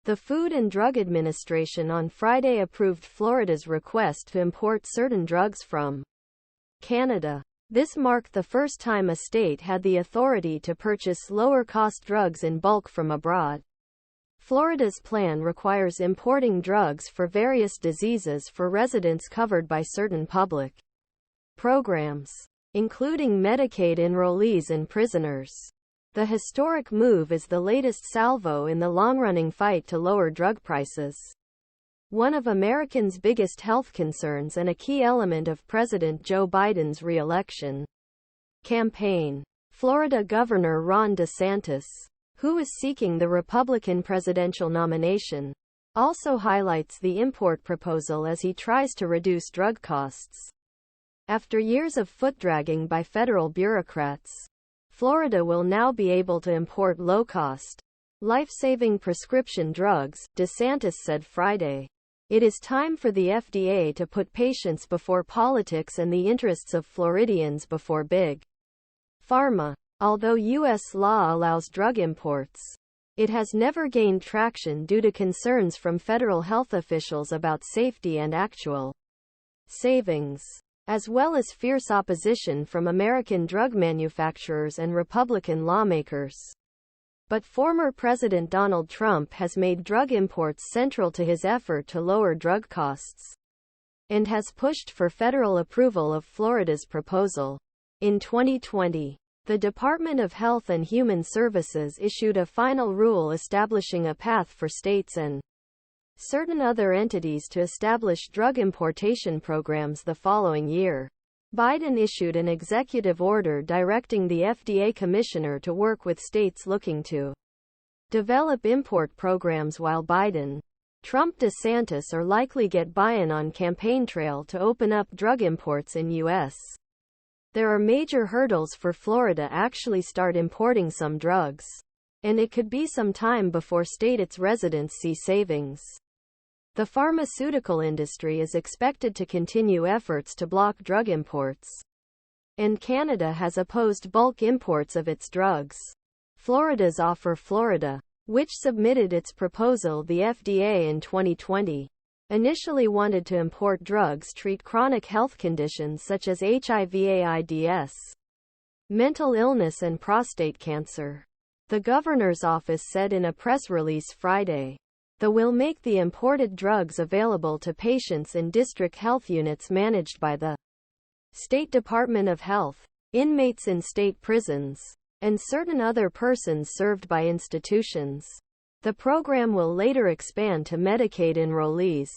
The Food and Drug Administration on Friday approved Florida's request to import certain drugs from Canada. This marked the first time a state had the authority to purchase lower-cost drugs in bulk from abroad. Florida's plan requires importing drugs for various diseases for residents covered by certain public programs, including Medicaid enrollees and prisoners. The historic move is the latest salvo in the long-running fight to lower drug prices. One of Americans' biggest health concerns and a key element of President Joe Biden's re-election campaign. Florida Governor Ron DeSantis, who is seeking the Republican presidential nomination, also highlights the import proposal as he tries to reduce drug costs. After years of foot-dragging by federal bureaucrats, Florida will now be able to import low-cost, life-saving prescription drugs, DeSantis said Friday. It is time for the FDA to put patients before politics and the interests of Floridians before Big Pharma. Although U.S. law allows drug imports, it has never gained traction due to concerns from federal health officials about safety and actual savings, as well as fierce opposition from American drug manufacturers and Republican lawmakers. But former President Donald Trump has made drug imports central to his effort to lower drug costs, and has pushed for federal approval of Florida's proposal. In 2020, the Department of Health and Human Services issued a final rule establishing a path for states and certain other entities to establish drug importation programs the following year. Biden issued an executive order directing the FDA commissioner to work with states looking to develop import programs while Biden, Trump, DeSantis are likely get buy-in on campaign trail to open up drug imports in U.S. There are major hurdles for Florida actually start importing some drugs, and it could be some time before its residents see savings. The pharmaceutical industry is expected to continue efforts to block drug imports, and Canada has opposed bulk imports of its drugs. Florida's offer. Florida, which submitted its proposal the FDA in 2020, initially wanted to import drugs treat chronic health conditions such as HIVAIDS, mental illness and prostate cancer. The governor's office said in a press release Friday. The will make the imported drugs available to patients in district health units managed by the State Department of Health, inmates in state prisons, and certain other persons served by institutions. The program will later expand to Medicaid enrollees.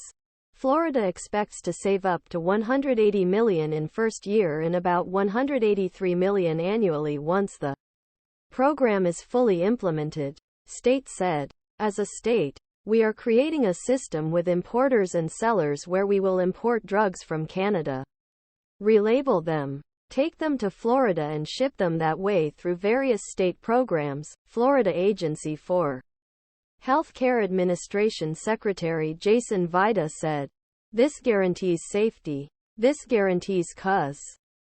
Florida expects to save up to $180 million in first year and about $183 million annually once the program is fully implemented, state said. As a state, we are creating a system with importers and sellers where we will import drugs from Canada, relabel them, take them to Florida and ship them that way through various state programs, Florida Agency for Health Care Administration Secretary Jason Weida said. This guarantees safety. This guarantees cause